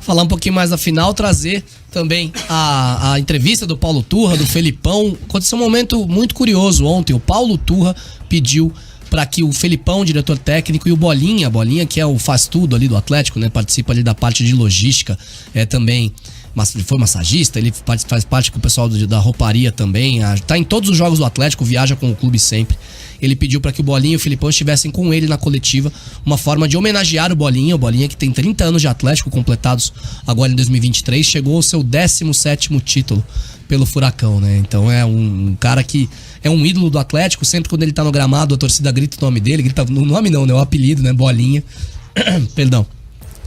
Falar um pouquinho mais da final, trazer também a entrevista do Paulo Turra, do Felipão. Aconteceu um momento muito curioso ontem. O Paulo Turra pediu para que o Felipão, diretor técnico, e o Bolinha que é o faz tudo ali do Atlético, né? Participa ali da parte de logística, também foi massagista, ele faz parte com o pessoal da rouparia também, tá em todos os jogos do Atlético, viaja com o clube sempre. Ele pediu para que o Bolinha e o Felipão estivessem com ele na coletiva, uma forma de homenagear o Bolinha que tem 30 anos de Atlético completados agora em 2023, chegou ao seu 17º título pelo Furacão, né? Então é um cara que é um ídolo do Atlético, sempre quando ele tá no gramado a torcida grita o nome dele, grita no nome não, né? O apelido, né? Bolinha. Perdão.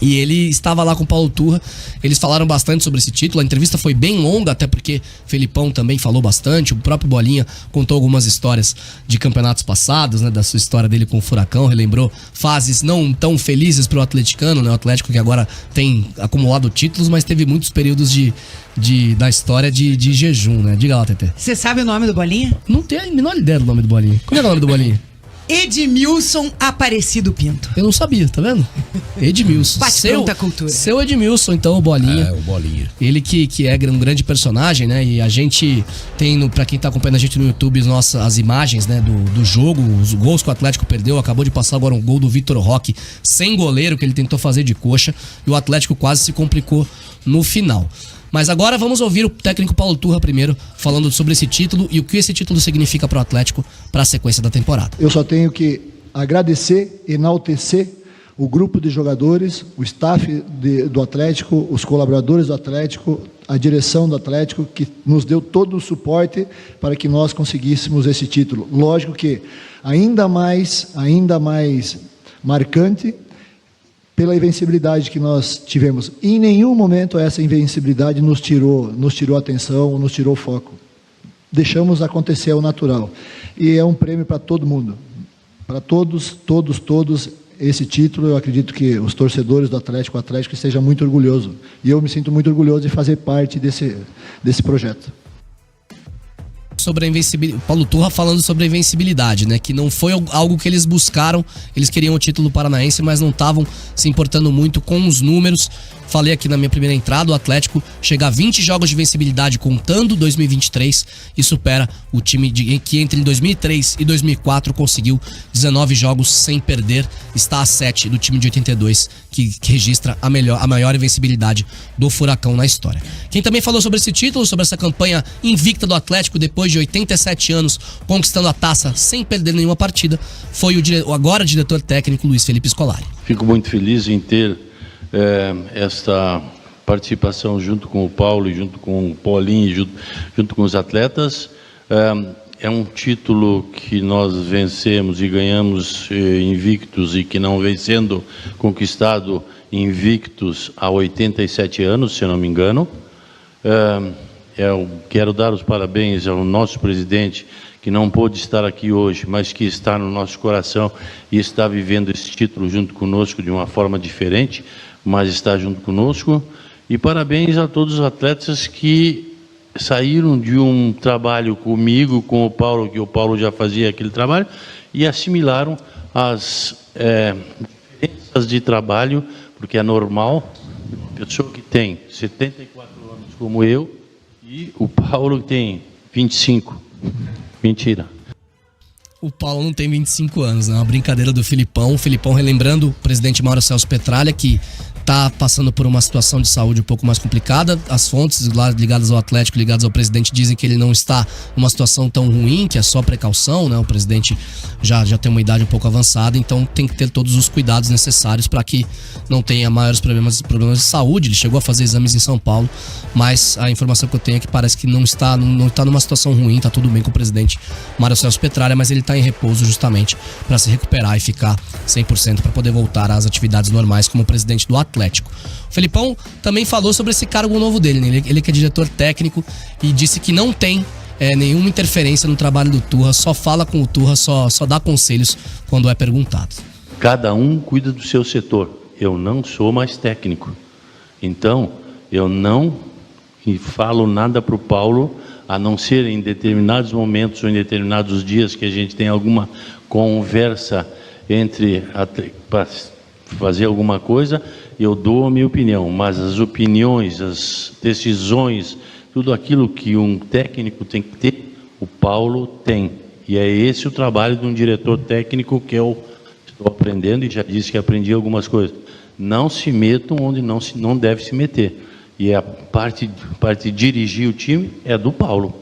E ele estava lá com o Paulo Turra, eles falaram bastante sobre esse título, a entrevista foi bem longa, até porque Felipão também falou bastante, o próprio Bolinha contou algumas histórias de campeonatos passados, né, da sua história dele com o Furacão, relembrou fases não tão felizes para o atleticano, né, o Atlético que agora tem acumulado títulos, mas teve muitos períodos da história de jejum, né? Diga lá, Tetê. Você sabe o nome do Bolinha? Não tenho a menor ideia do nome do Bolinha. Como é o nome do Bolinha? Edmilson Aparecido Pinto. Eu não sabia, tá vendo? Edmilson. Bate-pronta cultura. Seu Edmilson, então, o Bolinha. O Bolinha. Ele que é um grande personagem, né? E a gente tem, pra quem tá acompanhando a gente no YouTube, as imagens, né, do jogo, os gols que o Atlético perdeu. Acabou de passar agora um gol do Vitor Roque sem goleiro, que ele tentou fazer de coxa. E o Atlético quase se complicou no final. Mas agora vamos ouvir o técnico Paulo Turra primeiro, falando sobre esse título e o que esse título significa para o Atlético para a sequência da temporada. Eu só tenho que agradecer, enaltecer o grupo de jogadores, o staff do Atlético, os colaboradores do Atlético, a direção do Atlético, que nos deu todo o suporte para que nós conseguíssemos esse título. Lógico que ainda mais marcante pela invencibilidade que nós tivemos. Em nenhum momento essa invencibilidade nos tirou atenção, nos tirou foco. Deixamos acontecer ao natural. E é um prêmio para todo mundo. Para todos, esse título, eu acredito que os torcedores do Atlético, o Atlético esteja muito orgulhoso. E eu me sinto muito orgulhoso de fazer parte desse projeto. Sobre a invencibilidade, Paulo Turra falando sobre a invencibilidade, né? Que não foi algo que eles buscaram, eles queriam o título paranaense, mas não estavam se importando muito com os números. Falei aqui na minha primeira entrada, o Atlético chega a 20 jogos de vencibilidade contando 2023 e supera o time que entre 2003 e 2004 conseguiu 19 jogos sem perder, está a 7 do time de 82 que registra a maior invencibilidade do Furacão na história. Quem também falou sobre esse título, sobre essa campanha invicta do Atlético depois de 87 anos conquistando a taça sem perder nenhuma partida, foi o agora diretor técnico Luiz Felipe Scolari. Fico muito feliz em ter esta participação junto com o Paulo e junto com o Paulinho, junto com os atletas. É um título que nós vencemos e ganhamos invictos e que não vem sendo conquistado invictos há 87 anos, se eu não me engano. Eu quero dar os parabéns ao nosso presidente, que não pôde estar aqui hoje, mas que está no nosso coração e está vivendo esse título junto conosco de uma forma diferente, mas está junto conosco. E parabéns a todos os atletas que saíram de um trabalho comigo, com o Paulo, que o Paulo já fazia aquele trabalho, e assimilaram as diferenças de trabalho, porque é normal, pessoa que tem 74 anos como eu, e o Paulo tem 25. Mentira. O Paulo não tem 25 anos, né? Uma brincadeira do Felipão. O Felipão relembrando o presidente Mauro Celso Petralha, que está passando por uma situação de saúde um pouco mais complicada. As fontes lá ligadas ao Atlético, ligadas ao presidente, dizem que ele não está numa situação tão ruim, que é só precaução, né? O presidente já tem uma idade um pouco avançada, então tem que ter todos os cuidados necessários para que não tenha maiores problemas de saúde. Ele chegou a fazer exames em São Paulo, mas a informação que eu tenho é que parece que não está numa situação ruim, está tudo bem com o presidente Mauro Celso Petralha, mas ele está em repouso justamente para se recuperar e ficar 100% para poder voltar às atividades normais como presidente do Atlético. O Felipão também falou sobre esse cargo novo dele, né? Ele que é diretor técnico e disse que não tem nenhuma interferência no trabalho do Turra, só fala com o Turra, só dá conselhos quando é perguntado. Cada um cuida do seu setor. Eu não sou mais técnico. Então, eu não falo nada para o Paulo, a não ser em determinados momentos ou em determinados dias que a gente tem alguma conversa para fazer alguma coisa, eu dou a minha opinião, mas as opiniões, as decisões, tudo aquilo que um técnico tem que ter, o Paulo tem. E é esse o trabalho de um diretor técnico que eu estou aprendendo, e já disse que aprendi algumas coisas. Não se metam onde não deve se meter. E a parte de dirigir o time é do Paulo.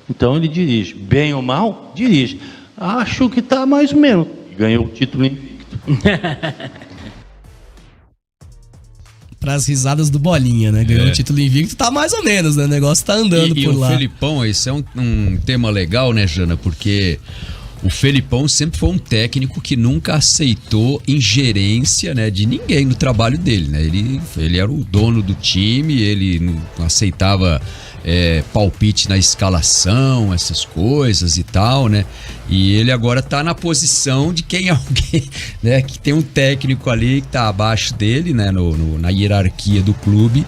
Então ele dirige. Bem ou mal, dirige. Acho que está mais ou menos. Ganhou o título invicto. Para as risadas do Bolinha, né? Ganhou o título invicto, tá mais ou menos, né? O negócio tá andando por lá. E o Felipão, esse é um tema legal, né, Jana? Porque o Felipão sempre foi um técnico que nunca aceitou ingerência, né, de ninguém no trabalho dele, né? Ele era o dono do time, ele não aceitava palpite na escalação, essas coisas e tal, né? E ele agora tá na posição de quem é alguém, né, que tem um técnico ali que tá abaixo dele, né, na hierarquia do clube.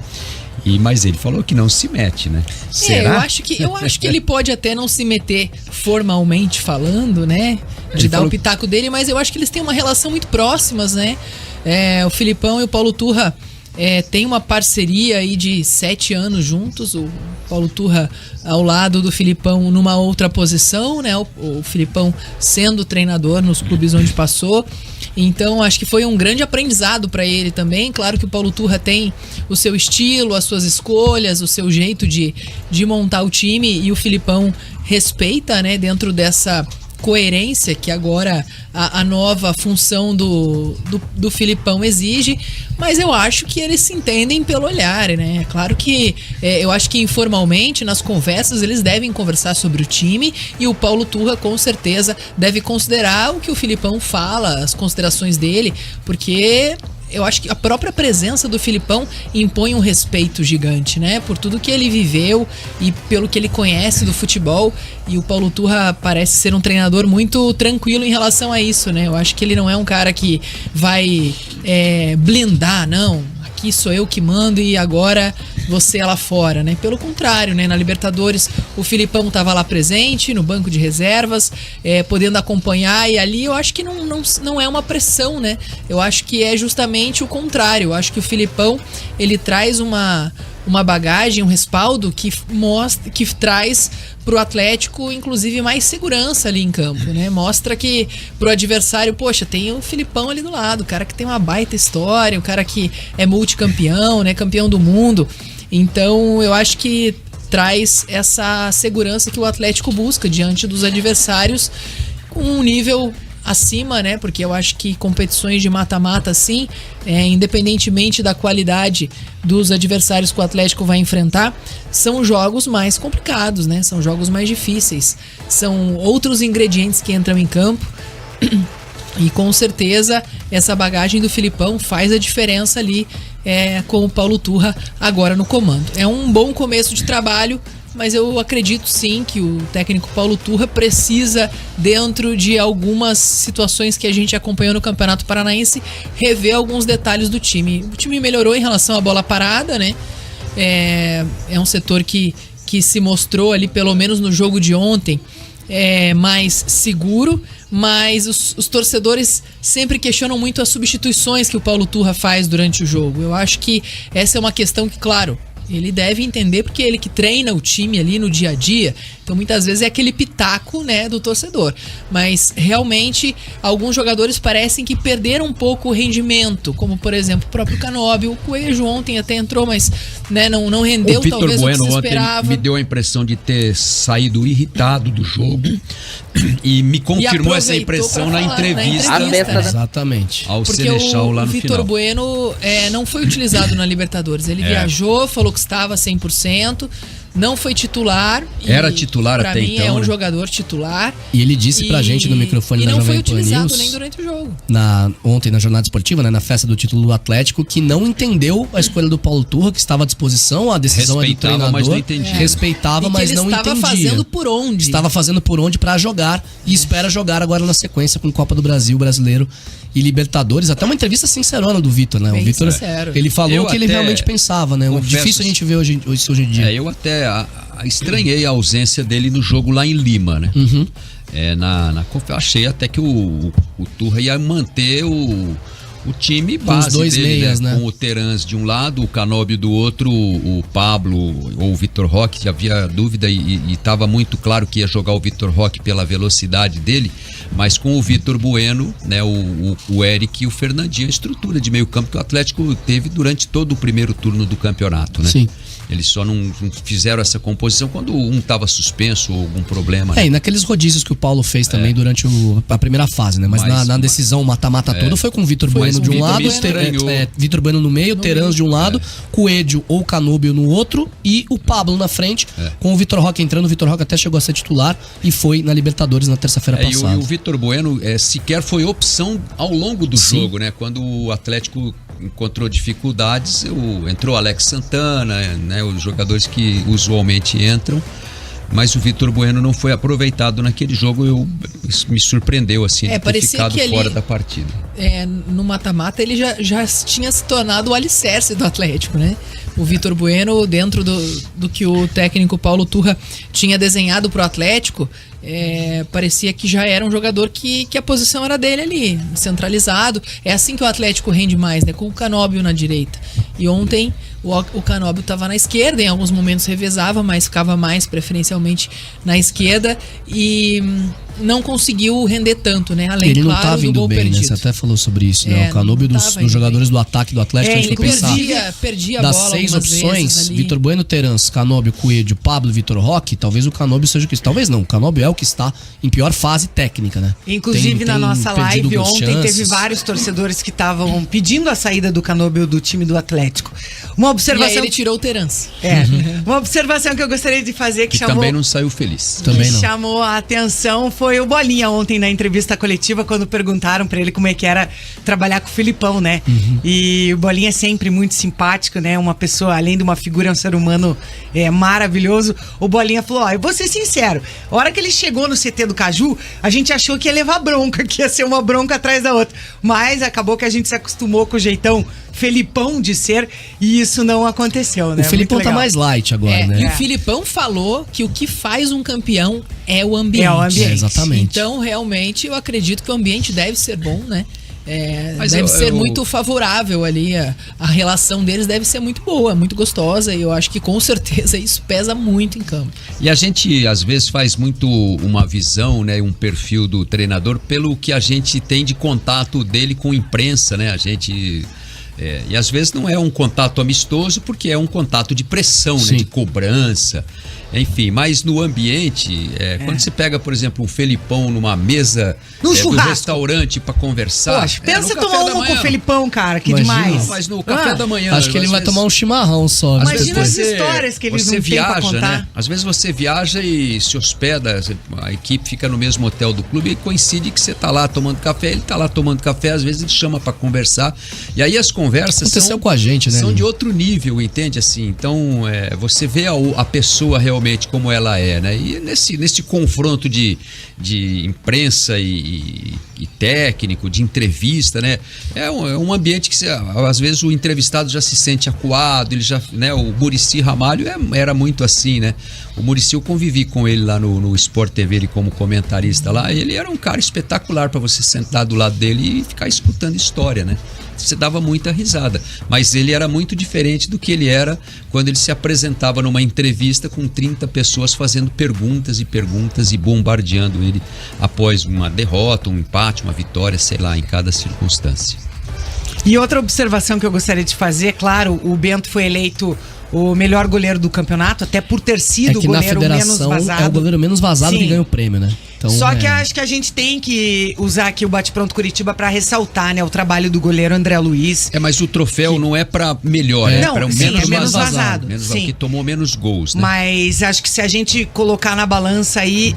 Mas ele falou que não se mete, né? Será? Eu acho que ele pode até não se meter formalmente falando, né? De dar o pitaco dele, mas eu acho que eles têm uma relação muito próximas, né? O Filipão e o Paulo Turra têm uma parceria aí de 7 anos juntos. O Paulo Turra ao lado do Filipão numa outra posição, né? O Filipão sendo treinador nos clubes onde passou. Então, acho que foi um grande aprendizado para ele também. Claro que o Paulo Turra tem o seu estilo, as suas escolhas, o seu jeito de montar o time, e o Filipão respeita, né, dentro dessa coerência que agora a nova função do Filipão exige. Mas eu acho que eles se entendem pelo olhar, né? Claro que eu acho que informalmente, nas conversas, eles devem conversar sobre o time, e o Paulo Turra com certeza deve considerar o que o Filipão fala, as considerações dele, porque eu acho que a própria presença do Filipão impõe um respeito gigante, né? Por tudo que ele viveu e pelo que ele conhece do futebol. E o Paulo Turra parece ser um treinador muito tranquilo em relação a isso, né? Eu acho que ele não é um cara que vai blindar, não. Aqui sou eu que mando e agora você é lá fora, né? Pelo contrário, né? Na Libertadores o Filipão estava lá presente, no banco de reservas, podendo acompanhar, e ali eu acho que não é uma pressão, né? Eu acho que é justamente o contrário. Eu acho que o Filipão, ele traz uma bagagem, um respaldo que traz pro Atlético, inclusive, mais segurança ali em campo, né? Mostra que pro adversário, poxa, tem o Filipão ali do lado, o cara que tem uma baita história, o cara que é multicampeão, né? Campeão do mundo. Então, eu acho que traz essa segurança que o Atlético busca diante dos adversários, com um nível acima, né? Porque eu acho que competições de mata-mata, assim, independentemente da qualidade dos adversários que o Atlético vai enfrentar, são jogos mais complicados, né? São jogos mais difíceis. São outros ingredientes que entram em campo. E com certeza essa bagagem do Filipão faz a diferença ali com o Paulo Turra agora no comando. É um bom começo de trabalho, mas eu acredito sim que o técnico Paulo Turra precisa, dentro de algumas situações que a gente acompanhou no Campeonato Paranaense, rever alguns detalhes do time. O time melhorou em relação à bola parada, né? É um setor que se mostrou ali, pelo menos no jogo de ontem, mais seguro, mas os torcedores sempre questionam muito as substituições que o Paulo Turra faz durante o jogo. Eu acho que essa é uma questão que, claro, ele deve entender, porque ele que treina o time ali no dia a dia, então muitas vezes é aquele pitaco, né, do torcedor. Mas realmente alguns jogadores parecem que perderam um pouco o rendimento, como por exemplo o próprio Canóbio. O Coelho ontem até entrou, mas, né, não rendeu talvez Bueno, o que se esperava. ontem me deu a impressão de ter saído irritado do jogo e me confirmou essa impressão na entrevista, né? Exatamente. Ao porque Seleção lá no o Vitor final. Bueno não foi utilizado na Libertadores. Ele viajou, falou que estava 100%, não foi titular. Era titular pra até mim, então, é um né? jogador titular. E ele disse pra gente no microfone da não foi Jovem Pan utilizado News, nem durante o jogo. ontem na jornada esportiva, né, na festa do título do Atlético, que não entendeu a escolha do Paulo Turra, que estava à disposição, a decisão é do Respeitava, treinador. mas não entendia. Respeitava, mas não entendia. Estava fazendo por onde. Estava fazendo por onde pra jogar, e espera jogar agora na sequência com Copa do Brasil, Brasileiro e Libertadores. Até uma entrevista sincerona do Vitor, né? Bem o Vitor, sincero. ele falou Eu que ele até realmente pensava, né? confesso, Difícil a gente ver hoje em dia. Eu até estranhei a ausência dele no jogo lá em Lima, né? Uhum. Eu achei até que o Turra ia manter o o time Com base os dois dele, meias, né? Com o Terans de um lado, o Canóbio do outro, o Pablo ou o Vitor Roque, já havia dúvida e estava muito claro que ia jogar o Vitor Roque pela velocidade dele, mas com o Vitor Bueno, né, o Eric e o Fernandinho, a estrutura de meio campo que o Atlético teve durante todo o primeiro turno do campeonato, né? Sim. Eles só não fizeram essa composição quando um estava suspenso ou algum problema. Né? E naqueles rodízios que o Paulo fez também durante a primeira fase, né? Mas na decisão mata-mata toda foi com o Vitor Bueno de um lado, Vitor Bueno no meio, Terans de um lado, Coelho ou Canóbio no outro e o Pablo na frente, com o Vitor Roque entrando. O Vitor Roque até chegou a ser titular e foi na Libertadores na terça-feira passada. E o Vitor Bueno sequer foi opção ao longo do jogo, né? Quando o Atlético encontrou dificuldades, entrou Alex Santana, né? Os jogadores que usualmente entram, mas o Vitor Bueno não foi aproveitado naquele jogo. Isso me surpreendeu assim, de ter ficado fora da partida. No mata-mata ele já tinha se tornado o alicerce do Atlético, né? O Vitor Bueno, dentro do que o técnico Paulo Turra tinha desenhado pro Atlético, parecia que já era um jogador que a posição era dele ali, centralizado. É assim que o Atlético rende mais, né? Com o Canóbio na direita. E ontem o Canóbio estava na esquerda, em alguns momentos revezava, mas ficava mais preferencialmente na esquerda e não conseguiu render tanto, né? Além, ele não claro, tá vindo do gol bem, perdido. né? Você até falou sobre isso, né? O Canóbio dos jogadores do ataque do Atlético, a gente ele pensar perdia a das bola 6 opções, ali. Vitor Bueno, Terans, Canóbio, Coelho, Pablo, Vitor Roque, talvez o Canóbio seja o que... Talvez não, o Canóbio é o que está em pior fase técnica, né? Inclusive, na nossa live perdido ontem, chances. teve vários torcedores que estavam pedindo a saída do Canóbio do time do Atlético. Uma E observação... aí ele tirou o Terans. Uma observação que eu gostaria de fazer que chamou... também não saiu feliz. Também não. Chamou a atenção foi o Bolinha ontem na entrevista coletiva, quando perguntaram pra ele como é que era trabalhar com o Filipão, né? E o Bolinha é sempre muito simpático, né? Uma pessoa, além de uma figura, é um ser humano maravilhoso. O Bolinha falou, eu vou ser sincero, a hora que ele chegou no CT do Caju, a gente achou que ia levar bronca, que ia ser uma bronca atrás da outra. Mas acabou que a gente se acostumou com o jeitão Felipão de ser, e isso não aconteceu, né? O Felipão tá mais light agora, né? E o Filipão falou que o que faz um campeão é o ambiente. É o ambiente. Exatamente. Então, realmente, eu acredito que o ambiente deve ser bom, né? Mas deve ser muito favorável ali, a relação deles deve ser muito boa, muito gostosa, e eu acho que com certeza isso pesa muito em campo. E a gente às vezes faz muito uma visão, né, um perfil do treinador pelo que a gente tem de contato dele com a imprensa, né? A gente... e às vezes não é um contato amistoso, porque é um contato de pressão, né, de cobrança, enfim. Mas no ambiente, quando você pega, por exemplo, um Felipão numa mesa no do restaurante para conversar. Poxa, pensa no tomar café da uma com manhã. o Felipão, cara, que Imagina. demais. Mas no café da manhã. Acho que ele vai tomar um chimarrão só. Imagina as histórias que eles não têm pra contar. Né? Às vezes você viaja e se hospeda, a equipe fica no mesmo hotel do clube e coincide que você tá lá tomando café, ele tá lá tomando café, às vezes ele chama para conversar. E aí as conversas aconteceu com a gente, né? São de outro nível, entende? Assim, então você vê a pessoa realmente como ela é, né? E nesse confronto de imprensa e técnico, de entrevista, né? É um ambiente que às vezes o entrevistado já se sente acuado, ele já, né? O Muricy Ramalho era muito assim, né? O Muricy, eu convivi com ele lá no Sport TV, ele como comentarista lá, e ele era um cara espetacular para você sentar do lado dele e ficar escutando história, né? Você dava muita risada, mas ele era muito diferente do que ele era quando ele se apresentava numa entrevista com 30 pessoas fazendo perguntas e bombardeando ele após uma derrota, um empate, uma vitória, sei lá, em cada circunstância. E outra observação que eu gostaria de fazer, claro, o Bento foi eleito o melhor goleiro do campeonato, até por ter sido o goleiro menos vazado. É o goleiro menos vazado que ganha o prêmio, né? Então, só que acho que a gente tem que usar aqui o Bate-Pronto Curitiba para ressaltar, né, o trabalho do goleiro André Luiz. Mas o troféu não é para melhor, não, para menos vazado. Que tomou menos gols, né? Mas acho que se a gente colocar na balança aí,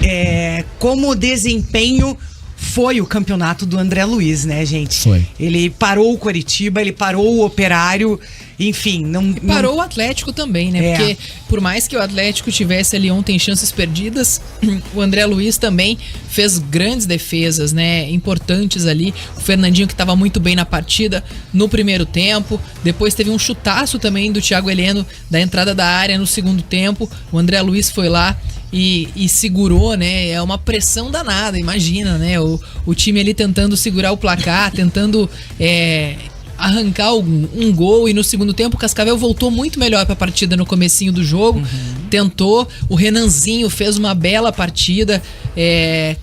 como desempenho foi o campeonato do André Luiz, né, gente? Foi. Ele parou o Coritiba, ele parou o Operário, enfim, parou o Atlético também, né? Porque por mais que o Atlético tivesse ali ontem chances perdidas, o André Luiz também fez grandes defesas, né? Importantes ali. O Fernandinho, que estava muito bem na partida no primeiro tempo. Depois teve um chutaço também do Thiago Heleno da entrada da área no segundo tempo. O André Luiz foi lá e segurou, né? É uma pressão danada, imagina, né? O time ali tentando segurar o placar, tentando arrancar um gol, e no segundo tempo o Cascavel voltou muito melhor pra partida no comecinho do jogo, tentou, o Renanzinho fez uma bela partida,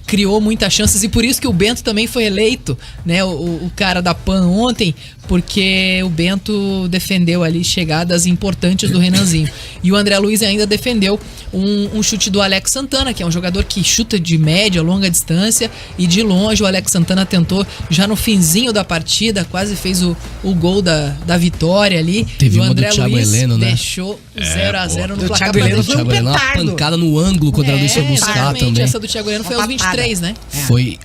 criou muitas chances, e por isso que o Bento também foi eleito, né, o cara da PAN ontem, porque o Bento defendeu ali chegadas importantes do Renanzinho. E o André Luiz ainda defendeu um chute do Alex Santana, que é um jogador que chuta de média, longa distância, e de longe o Alex Santana tentou, já no finzinho da partida, quase fez o gol da vitória ali. Teve e o uma André do Thiago Luiz Heleno, né? deixou 0x0 no placar. Thiago Heleno O Thiago Heleno, uma pancada no ângulo quando o André Luiz foi buscar exatamente. também. Essa do Thiago Heleno foi aos 23, né? Foi...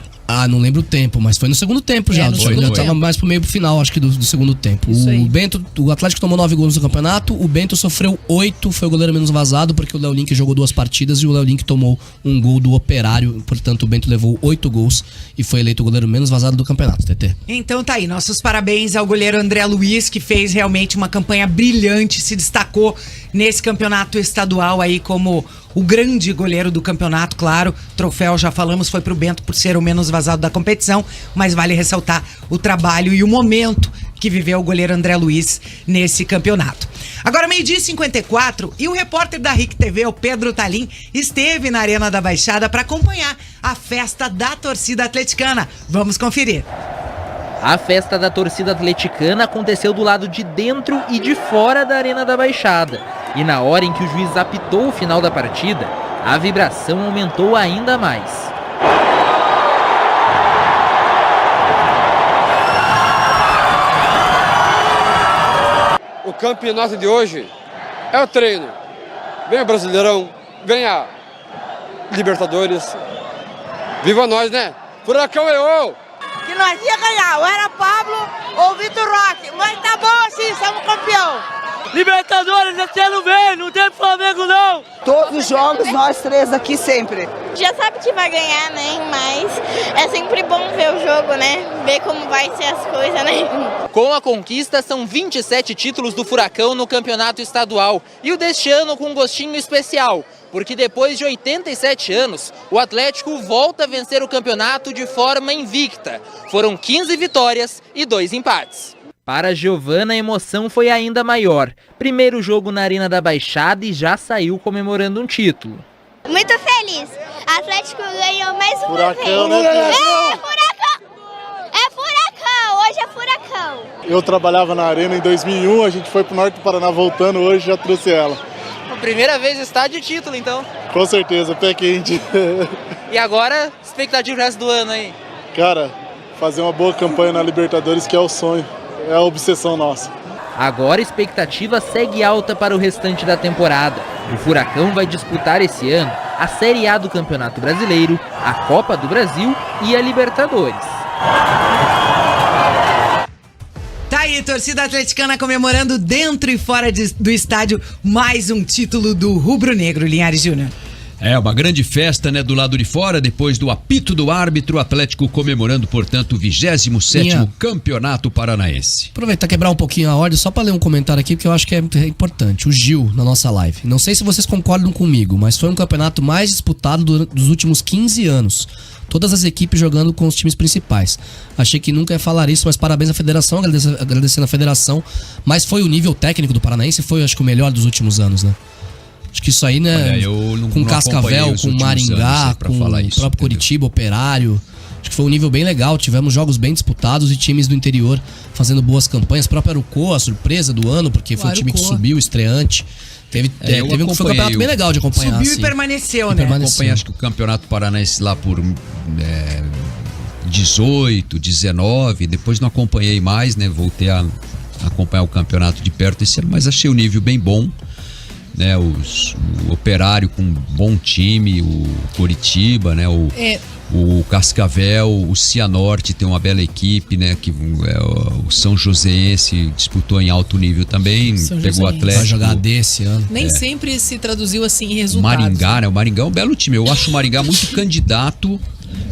não lembro o tempo, mas foi no segundo tempo já. no segundo Já tempo. tava mais pro meio pro final, acho que do segundo tempo. Isso aí. O Atlético tomou 9 gols no campeonato, o Bento sofreu 8, foi o goleiro menos vazado, porque o Léo Link jogou 2 partidas e o Léo Link tomou um gol do Operário, portanto o Bento levou 8 gols e foi eleito o goleiro menos vazado do campeonato, TT. Então tá aí, nossos parabéns ao goleiro André Luiz, que fez realmente uma campanha brilhante, se destacou nesse campeonato estadual aí como o grande goleiro do campeonato, claro. Troféu, já falamos, foi pro Bento por ser o menos vazado da competição, mas vale ressaltar o trabalho e o momento que viveu o goleiro André Luiz nesse campeonato. Agora, 12h54, e o repórter da RIC TV, o Pedro Talim, esteve na Arena da Baixada para acompanhar a festa da torcida atleticana. Vamos conferir. A festa da torcida atleticana aconteceu do lado de dentro e de fora da Arena da Baixada. E na hora em que o juiz apitou o final da partida, a vibração aumentou ainda mais. O campeonato de hoje é o treino. Venha Brasileirão, venha Libertadores. Viva nós, né? Furacão eu! Que nós ia ganhar, ou era Pablo ou Vitor Roque. Mas tá bom assim, somos campeão. Libertadores, esse ano vem, não tem Flamengo não. Todos os jogos, nós 3 aqui sempre. Já sabe que vai ganhar, né? Mas é sempre bom ver o jogo, né? Ver como vai ser as coisas, né? Com a conquista, são 27 títulos do Furacão no campeonato estadual. E o deste ano com um gostinho especial, porque depois de 87 anos, o Atlético volta a vencer o campeonato de forma invicta. Foram 15 vitórias e 2 empates. Para a Giovana, a emoção foi ainda maior. Primeiro jogo na Arena da Baixada e já saiu comemorando um título. Muito feliz. Atlético ganhou mais uma Furacão, vez. né? Furacão! É Furacão, hoje é Furacão. Eu trabalhava na Arena em 2001, a gente foi pro Norte do Paraná voltando, hoje já trouxe ela. Primeira vez está de título, então. Com certeza, pé quente. E agora, expectativa pro resto do ano aí? Cara, fazer uma boa campanha na Libertadores, que é o sonho, é a obsessão nossa. Agora a expectativa segue alta para o restante da temporada. O Furacão vai disputar esse ano a Série A do Campeonato Brasileiro, a Copa do Brasil e a Libertadores. Tá aí, torcida atleticana comemorando dentro e fora do estádio mais um título do Rubro Negro, Linhares Júnior. É uma grande festa, né, do lado de fora, depois do apito do árbitro, o Atlético comemorando, portanto, o 27º Campeonato Paranaense. Aproveitar e quebrar um pouquinho a ordem, só para ler um comentário aqui, porque eu acho que é importante. O Gil, na nossa live. Não sei se vocês concordam comigo, mas foi um campeonato mais disputado dos últimos 15 anos. Todas as equipes jogando com os times principais. Achei que nunca ia falar isso, mas parabéns à federação, agradecendo a federação. Mas foi o nível técnico do Paranaense, foi acho que o melhor dos últimos anos, né? Acho que isso aí, né? Olha, com Cascavel, com Maringá, com o próprio Curitiba, Operário. Acho que foi um nível bem legal. Tivemos jogos bem disputados e times do interior fazendo boas campanhas. O próprio Arucô, a surpresa do ano, porque foi o time que subiu, estreante. Foi um campeonato bem legal de acompanhar. Subiu e permaneceu, né? Acompanhei, acho que o Campeonato Paranaense lá por 18, 19. Depois não acompanhei mais, né? Voltei a acompanhar o campeonato de perto esse ano, mas achei o nível bem bom. Né, o Operário com um bom time, o Curitiba, né, o Cascavel, o Cianorte tem uma bela equipe, né, que o São Joséense disputou em alto nível também, pegou o Atlético. Vai jogar desse ano. Nem sempre se traduziu assim em resultados. Maringá, né, o Maringá é um belo time, eu acho o Maringá muito candidato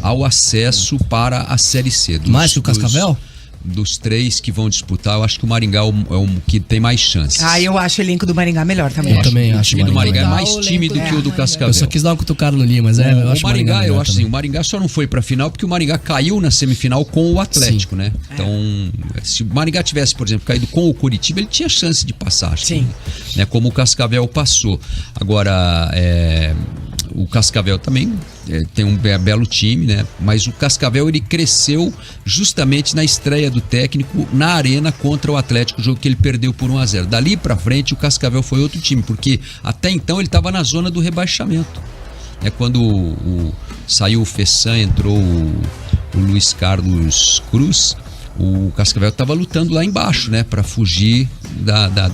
ao acesso para a Série C. Mais que o Cascavel? dos 3 que vão disputar, eu acho que o Maringá é o que tem mais chances. Eu acho o elenco do Maringá melhor também. Eu também acho. O time do Maringá é mais O tímido elenco que o do Cascavel. Eu só quis dar uma cutucada no Lima, mas eu acho o Maringá, eu acho assim, também. o Maringá só não foi pra final porque o Maringá caiu na semifinal com o Atlético, né? Então, se o Maringá tivesse, por exemplo, caído com o Curitiba, ele tinha chance de passar, acho que, né? Como o Cascavel passou. Agora, o Cascavel também tem um belo time, né? Mas o Cascavel, ele cresceu justamente na estreia do técnico na Arena contra o Atlético, jogo que ele perdeu por 1-0. Dali pra frente, o Cascavel foi outro time, porque até então ele estava na zona do rebaixamento. Quando saiu o Fessan, entrou o Luiz Carlos Cruz, o Cascavel estava lutando lá embaixo, né? Para fugir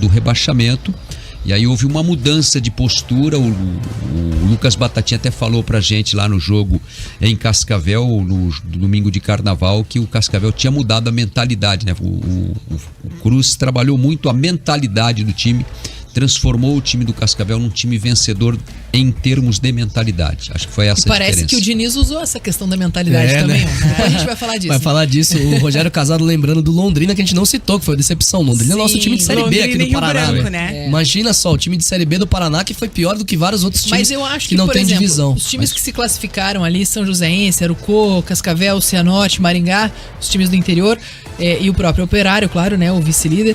do rebaixamento. E aí houve uma mudança de postura. O Lucas Batatinha até falou pra gente lá no jogo em Cascavel, no domingo de carnaval, que o Cascavel tinha mudado a mentalidade, né? O Cruz trabalhou muito a mentalidade do time, transformou o time do Cascavel num time vencedor em termos de mentalidade. Acho que foi essa a diferença. Parece que o Diniz usou essa questão da mentalidade também. Né? A gente vai falar disso. Vai falar disso. O Rogério Casado lembrando do Londrina, que a gente não citou, que foi a decepção. Londrina é nosso time de Série B aqui do Paraná. Branco, né? Imagina só, o time de Série B do Paraná que foi pior do que vários outros times. Mas eu acho que não por tem exemplo, divisão. Os times que se classificaram ali, São Joséense, Arucô, Cascavel, Cianorte, Maringá, os times do interior e o próprio Operário, claro, né? O vice-líder.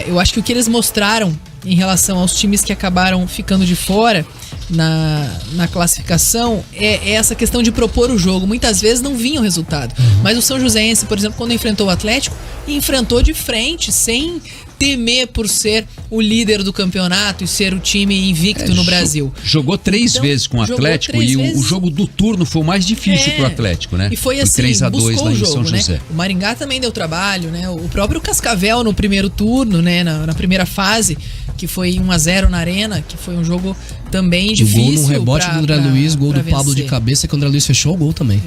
Eu acho que o que eles mostraram em relação aos times que acabaram ficando de fora na classificação é essa questão de propor o jogo. Muitas vezes não vinha o resultado. Mas o São Joséense, por exemplo, quando enfrentou o Atlético, enfrentou de frente, sem temer por ser o líder do campeonato e ser o time invicto no Brasil. Jogou 3 vezes com o Atlético e o jogo do turno foi o mais difícil pro Atlético, né? E foi assim, 3-2 lá em São José. Né? O Maringá também deu trabalho, né? O próprio Cascavel no primeiro turno, né? Na primeira fase, que foi 1-0 na Arena, que foi um jogo também difícil. O gol no rebote do André Luiz, gol do Pablo de cabeça, que o André Luiz fechou o gol também.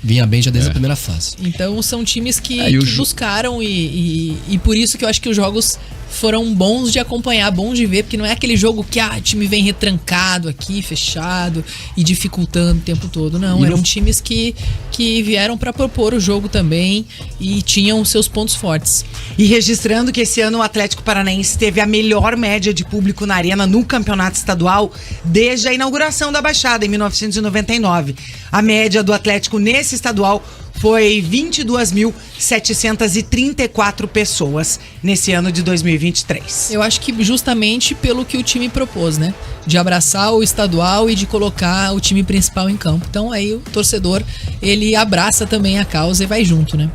Vinha bem já desde a primeira fase. Então são times que buscaram e por isso que eu acho que os jogos foram bons de acompanhar, bons de ver, porque não é aquele jogo que o time vem retrancado aqui, fechado e dificultando o tempo todo. Não, eram times que vieram para propor o jogo também e tinham seus pontos fortes. E registrando que esse ano o Atlético Paranaense teve a melhor média de público na Arena no campeonato estadual desde a inauguração da Baixada, em 1999. A média do Atlético nesse estadual foi 22.734 pessoas nesse ano de 2023. Eu acho que justamente pelo que o time propôs, né? De abraçar o estadual e de colocar o time principal em campo. Então aí o torcedor, ele abraça também a causa e vai junto, né?